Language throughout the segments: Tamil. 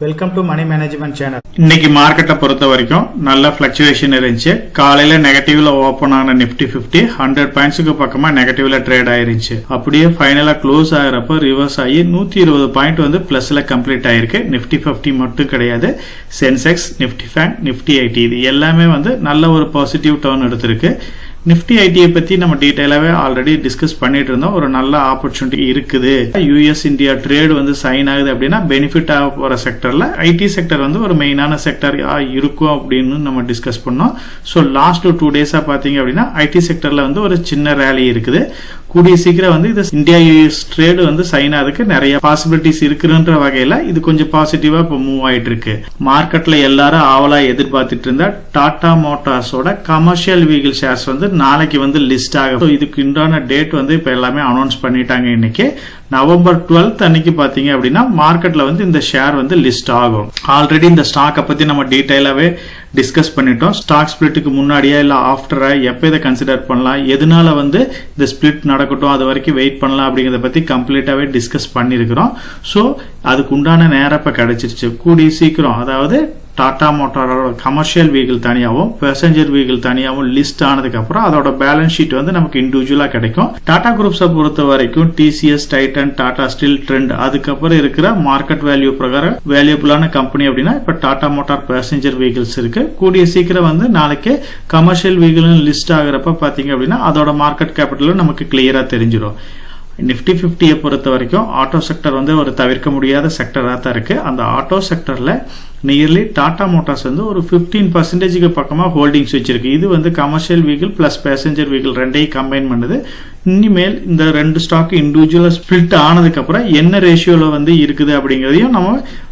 Welcome to money management channel. இன்னைக்கு மார்க்கெட்டை பொறுத்த வரைக்கும் நல்ல பிளக்சுவேஷன் இருந்துச்சு. காலையில நெகட்டிவ்ல ஓபன் ஆன நிப்டி 50 100 பாயிண்ட்ஸுக்கு பக்கமா நெகட்டிவ்ல ட்ரேட் ஆயிருச்சு. அப்படியே ஃபைனலா க்ளோஸ் ஆகிறப்ப ரிவர்ஸ் ஆகி 120 பாயிண்ட் வந்து பிளஸ்ல கம்ப்ளீட் ஆயிருக்கு. நிப்டி 50 மட்டும் கிடையாது, சென்செக்ஸ், நிப்டி ஃபேங், நிப்டி ஐடி இது எல்லாமே வந்து நல்ல ஒரு பாசிட்டிவ் டர்ன் எடுத்திருக்கு. நிப்டி ஐடியை பத்தி நம்ம டீடைலாவே ஆல்ரெடி டிஸ்கஸ் பண்ணிட்டு இருந்தோம். ஒரு நல்ல ஆப்பர்ச்சுனிட்டி இருக்குது. யூஎஸ் இந்தியா ட்ரேட் வந்து சைன் ஆகுது அப்படின்னா பெனிஃபிட் ஆக போற செக்டர்ல ஐடி செக்டர் வந்து ஒரு மெயினான செக்டர் இருக்கும் அப்படின்னு நம்ம டிஸ்கஸ் பண்ணோம். ஸோ லாஸ்ட் 2 டேஸா பாத்தீங்க அப்படின்னா ஐடி செக்டர்ல வந்து ஒரு சின்ன ரேலி இருக்குது. கூடிய சீக்கிரம் வந்து இது இந்தியா யூஎஸ் ட்ரேடு வந்து சைன் ஆகுதுக்கு நிறைய பாசிபிலிட்டிஸ் இருக்குன்ற வகையில இது கொஞ்சம் பாசிட்டிவா இப்போ மூவ் ஆயிட்டு இருக்கு. மார்க்கெட்ல எல்லாரும் ஆவலா எதிர்பார்த்துட்டு இருந்தா டாடா மோட்டார்ஸோட கமர்ஷியல் வெஹிக்கிள் ஷேர்ஸ் வந்து நாளைக்கு வந்து லிஸ்ட் ஆகும். இதுக்கு உண்டான டேட் வந்து இப்ப எல்லாமே அனௌன்ஸ் பண்ணிட்டாங்க. இன்னைக்கு நவம்பர் 12 அன்னைக்கு பாத்தீங்க அப்படின்னா மார்க்கெட்ல வந்து இந்த ஷேர் வந்து லிஸ்ட் ஆகும். ஆல்ரெடி இந்த ஸ்டாக்கை பத்தி நம்ம டீடைலாவே டிஸ்கஸ் பண்ணிட்டோம். ஸ்டாக் ஸ்பிளிட்டுக்கு முன்னாடியா இல்ல ஆஃப்டரா எப்ப இதை கன்சிடர் பண்ணலாம், எதனால வந்து இந்த ஸ்பிளிட் நடக்கட்டும், அது வரைக்கும் வெயிட் பண்ணலாம் அப்படிங்கறத பத்தி கம்ப்ளீட்டாவே டிஸ்கஸ் பண்ணிருக்கிறோம். சோ அதுக்கு உண்டான நேரம் இப்ப கிடைச்சிருச்சு. கூடிய சீக்கிரம் அதாவது டாடா மோட்டாரோட கமர்ஷியல் வெஹிக்கிள் தனியாகவும் பேசஞ்சர் வெஹிக்கிள் தனியாகவும் லிஸ்ட் ஆனதுக்கு அப்புறம் அதோட பேலன்ஸ் ஷீட் வந்து நமக்கு இண்டிவிஜுவலா கிடைக்கும். டாடா குரூப்ஸை பொறுத்த வரைக்கும் TCS, Titan, Tata steel, trend அதுக்கப்புறம் இருக்கிற மார்க்கெட் வேல்யூ பிரகாரம் வேல்யூபிளான கம்பெனி அப்படின்னா இப்ப டாடா மோட்டார் பேசஞ்சர் வெஹிக்கிள்ஸ் இருக்கு. கூடிய சீக்கிரம் வந்து நாளைக்கு கமர்ஷியல் வெஹிக்கிள் லிஸ்ட் ஆகிறப்ப பாத்தீங்க அப்படின்னா அதோட மார்க்கெட் கேபிட்டல் நமக்கு கிளியரா தெரிஞ்சிடும். நிப்டி 50 பொறுத்த வரைக்கும் ஆட்டோ செக்டர் வந்து ஒரு தவிர்க்க முடியாத செக்டரா தான் இருக்கு. அந்த ஆட்டோ செக்டர்ல நியர்லி டாடா மோட்டார்ஸ் வந்து ஒரு 15% பக்கமா ஹோல்டிங்ஸ் வச்சிருக்கு. இது வந்து commercial vehicle plus passenger vehicle ரெண்டையும் கம்பைன் பண்ணுது. இனிமேல் இந்த ரெண்டு ஸ்டாக் இண்டிவிஜுவலா ஸ்பிளிட் ஆனதுக்கு அப்புறம் என்ன ரேஷியோல வந்து இருக்குது அப்படிங்கறதையும் நம்ம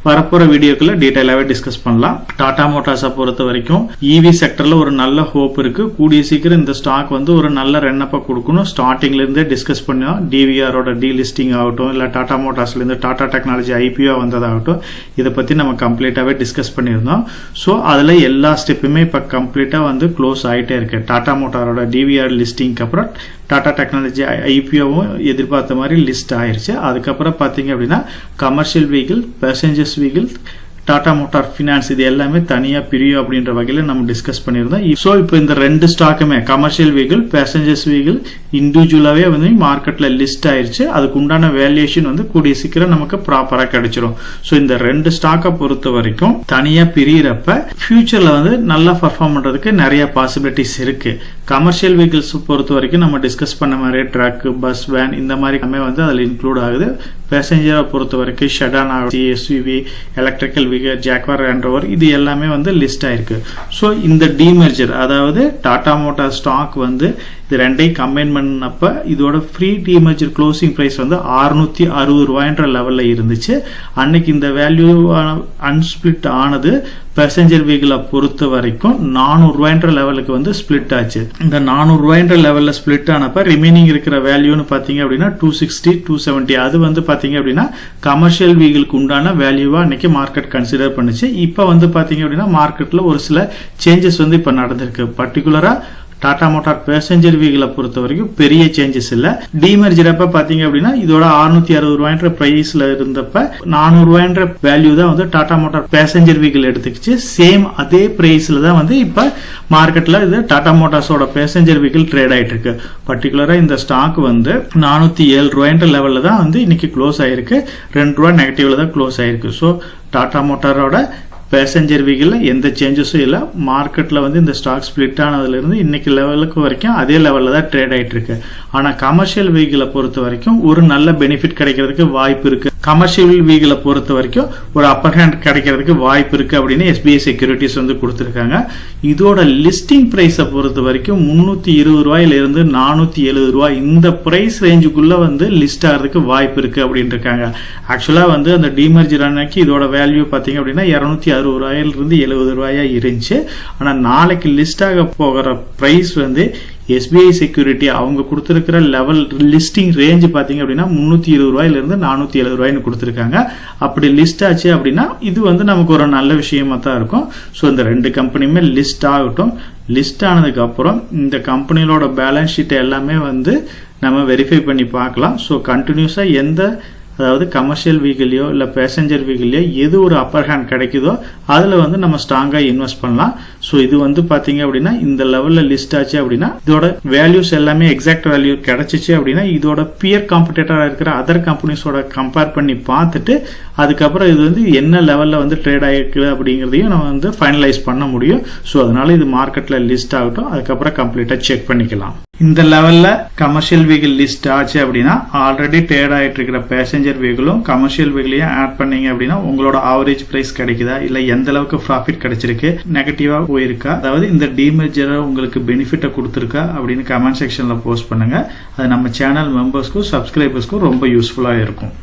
வரப்போற வீடியோக்குள்ள டீடைலாவே டிஸ்கஸ் பண்ணலாம். டாடா மோட்டார்ஸை பொறுத்த வரைக்கும் இவி செக்டர்ல ஒரு நல்ல ஹோப் இருக்கு. கூடிய சீக்கிரம் இந்த ஸ்டாக் வந்து ஒரு நல்ல ரன்னப்ப கொடுக்கணும். ஸ்டார்டிங்ல இருந்தே டிஸ்கஸ் பண்ணோம். டிவிஆரோட டீலிஸ்டிங் ஆகட்டும், இல்ல டாடா மோட்டார்ஸ்ல இருந்து டாடா டெக்னாலஜி ஐபிஓ வந்ததாகட்டும், இதை பத்தி நம்ம கம்ப்ளீட்டாவே டிஸ்கஸ் பண்ணியிருந்தோம். ஸோ அதுல எல்லா ஸ்டெப்புமே இப்ப கம்ப்ளீட்டா வந்து க்ளோஸ் ஆயிட்டே இருக்கு. டாடா மோட்டாரோட டிவிஆர் லிஸ்டிங்க்கு அப்புறம் டாடா டெக்னாலஜி ஐபிஓவும் எதிர்பார்த்த மாதிரி லிஸ்ட் ஆயிருச்சு. அதுக்கப்புறம் பாத்தீங்க அப்படின்னா commercial vehicle, passengers vehicle, Tata motor finance இது எல்லாமே தனியா பிரியும் அப்படின்ற வகையில நம்ம டிஸ்கஸ் பண்ணியிருந்தோம். ஸோ இப்போ இந்த ரெண்டு ஸ்டாக்குமே கமர்ஷியல் வெஹிக்கிள், பேசஞ்சர்ஸ் வெஹிக்கிள் இண்டிவிஜுவலாவே வந்து மார்க்கெட்ல லிஸ்ட் ஆயிருச்சு. அதுக்கு உண்டான வேல்யூஷன் வந்து கூடிய சீக்கிரம் நமக்கு ப்ராப்பரா கிடைச்சிரும். ஸோ இந்த ரெண்டு ஸ்டாக்கை பொறுத்த வரைக்கும் தனியா பிரியறப்ப ஃபியூச்சர்ல வந்து நல்லா பர்ஃபார்ம் பண்றதுக்கு நிறைய பாசிபிலிட்டிஸ் இருக்கு. கமர்ஷியல் வெஹிக்கிள்ஸ் பொறுத்த வரைக்கும் நம்ம டிஸ்கஸ் பண்ண மாதிரி ட்ரக், பஸ், வேன் இந்த மாதிரி வந்து அதுல இன்க்ளூட் ஆகுது. பேசஞ்சரை பொறுத்த வரைக்கும் sedan, SUV, electrical vehicle, Jaguar, land rover இது எல்லாமே வந்து லிஸ்ட் ஆயிருக்கு. ஸோ இந்த டிமெர்ஜர் அதாவது டாடா மோட்டார் ஸ்டாக் வந்து இது ரெண்டையும் கம்பைன் பண்ணப்ப இதோட ஃப்ரீ டிமெர்ஜர் க்ளோசிங் பிரைஸ் வந்து 660 ரூபாய்ன்ற லெவல்ல இருந்துச்சு. அன்னைக்கு இந்த வேல்யூ அன்ஸ்பிளிட் ஆனது பேசஞ்சர் வெஹிக்கிளை பொறுத்த வரைக்கும் 400 ரூபாய்ன்ற லெவலுக்கு வந்து ஸ்பிளிட் ஆச்சு. இந்த 400 ரூபாய்ன்ற லெவல்ல ஸ்பிளிட் ஆனப்ப ரிமைனிங் இருக்கிற வேல்யூன்னு பாத்தீங்க அப்படின்னா 260, 270 அது வந்து பாத்தீங்க அப்படின்னா கமர்ஷியல் வெஹிக்கிளுக்கு உண்டான வேல்யூவா அன்னைக்கு மார்க்கெட் கன்சிடர் பண்ணுச்சு. இப்ப வந்து பாத்தீங்க அப்படின்னா மார்க்கெட்ல ஒரு சில சேஞ்சஸ் வந்து இப்ப நடந்திருக்கு. பர்டிகுலரா டாடா மோட்டார் பேசஞ்சர் வெஹிக்கிளை பொறுத்த வரைக்கும் பெரிய சேஞ்சஸ் இல்ல. டிமெர்ஜர் அப்ப பாத்தீங்க அப்படின்னா இதோட 660 ரூபாய்ன்ற பிரைஸ்ல இருந்தப்ப 400 ரூபாய்ன்ற வேல்யூ தான் வந்து டாடா மோட்டார் பேசஞ்சர் வெஹிக்கிள் எடுத்துக்கிச்சு. சேம் அதே பிரைஸ்ல தான் வந்து இப்ப மார்க்கெட்ல இது டாடா மோட்டார்ஸோட பேசஞ்சர் வெஹிக்கிள் ட்ரேட் ஆயிட்டு இருக்கு. பர்டிகுலரா இந்த ஸ்டாக் வந்து 407 ரூபாய்ன்ற லெவல்ல தான் வந்து இன்னைக்கு க்ளோஸ் ஆயிருக்கு. 2 ரூபாய் நெகட்டிவ்ல தான் க்ளோஸ் ஆயிருக்கு. ஸோ டாடா மோட்டாரோட பேசஞ்சர் வெஹிக்கிள் எந்த சேஞ்சஸும் இல்ல. மார்க்கெட்ல வந்து இந்த ஸ்டாக் ஸ்பிளிட் ஆனதுல இருந்து இன்னைக்கு லெவலுக்கு வரைக்கும் அதே லெவல்ல தான் ட்ரேட் ஆயிட்டு இருக்கு. ஆனா கமர்ஷியல் வெஹிக்கிளை பொறுத்த வரைக்கும் ஒரு நல்ல பெனிஃபிட் கிடைக்கிறதுக்கு வாய்ப்பு இருக்கு. கமர்ஷியல் வெஹிக்கிளை பொறுத்த வரைக்கும் ஒரு அப்பர் ஹேண்ட் கிடைக்கிறதுக்கு வாய்ப்பு இருக்கு அப்படின்னு எஸ்பிஐ செக்யூரிட்டிஸ் வந்து கொடுத்திருக்காங்க. இதோட லிஸ்டிங் பிரைஸை பொறுத்த வரைக்கும் 320 ரூபாயில இருந்து 470 ரூபாய் இந்த பிரைஸ் ரேஞ்சுக்குள்ள வந்து லிஸ்ட் ஆகிறதுக்கு வாய்ப்பு இருக்கு அப்படின்னு இருக்காங்க. ஆக்சுவலா வந்து அந்த டிமெர்ஜர் அன்னைக்கு இதோட வேல்யூ பாத்தீங்க அப்படின்னா 260 ரூபாயில இருந்து 70 ரூபாயா இருந்துச்சு. ஆனா நாளைக்கு லிஸ்ட் ஆக போகிற பிரைஸ் வந்து எஸ்பிஐ செக்யூரிட்டி அவங்க கொடுத்திருக்கிற லெவல் லிஸ்டிங் ரேஞ்ச் பாத்தீங்க அப்படின்னா 320 ரூபாயில இருந்து 470 ரூபாய்னு கொடுத்திருக்காங்க. அப்படி லிஸ்ட் ஆச்சு அப்படின்னா இது வந்து நமக்கு ஒரு நல்ல விஷயமா தான் இருக்கும். ஸோ இந்த ரெண்டு கம்பெனியுமே லிஸ்ட் ஆகட்டும். லிஸ்ட் ஆனதுக்கு அப்புறம் இந்த கம்பெனியோட பேலன்ஸ் ஷீட் எல்லாமே வந்து நம்ம வெரிஃபை பண்ணி பார்க்கலாம். ஸோ கண்டினியூஸா எந்த அதாவது கமர்ஷியல் வெஹிக்கிளையோ இல்ல பேசஞ்சர் வெஹிக்கிளையோ எது ஒரு அப்பர் ஹேண்ட் கிடைக்குதோ அதுல வந்து நம்ம ஸ்ட்ராங்கா இன்வெஸ்ட் பண்ணலாம். ஸோ இது வந்து பாத்தீங்க அப்படின்னா இந்த லெவல்ல லிஸ்ட் ஆச்சு அப்படின்னா இதோட வேல்யூஸ் எல்லாமே எக்ஸாக்ட் வேல்யூ கிடைச்சிச்சு அப்படின்னா இதோட பியர் காம்படிட்டரா இருக்கிற அதர் கம்பெனிஸோட கம்பேர் பண்ணி பார்த்துட்டு அதுக்கப்புறம் இது வந்து என்ன லெவல்ல வந்து ட்ரேட் ஆயிருக்கு அப்படிங்கறதையும் நம்ம வந்து ஃபைனலைஸ் பண்ண முடியும். ஸோ அதனால இது மார்க்கெட்ல லிஸ்ட் ஆகட்டும், அதுக்கப்புறம் கம்ப்ளீட்டா செக் பண்ணிக்கலாம். இந்த லெவல்ல கமர்ஷியல் வெஹிக்கிள் லிஸ்ட் ஆச்சு அப்படின்னா ஆல்ரெடி ட்ரேட் ஆயிட்டு இருக்கிற பேசஞ்சர் வெஹிக்கிளும் கமர்ஷியல் வெஹிக்கிளையும் ஆட் பண்ணீங்க அப்படின்னா உங்களோட ஆவரேஜ் பிரைஸ் கிடைக்குதா இல்ல எந்த அளவுக்கு ப்ராஃபிட் கிடைச்சிருக்கு, நெகட்டிவா போயிருக்கா, அதாவது இந்த டீமேஜர் உங்களுக்கு பெனிஃபிட்டை கொடுத்துருக்கா அப்படின்னு கமெண்ட் செக்ஷன்ல போஸ்ட் பண்ணுங்க. அது நம்ம சேனல் மெம்பர்ஸ்க்கும் சப்ஸ்கிரைபர்ஸ்க்கும் ரொம்ப யூஸ்ஃபுல்லா இருக்கும்.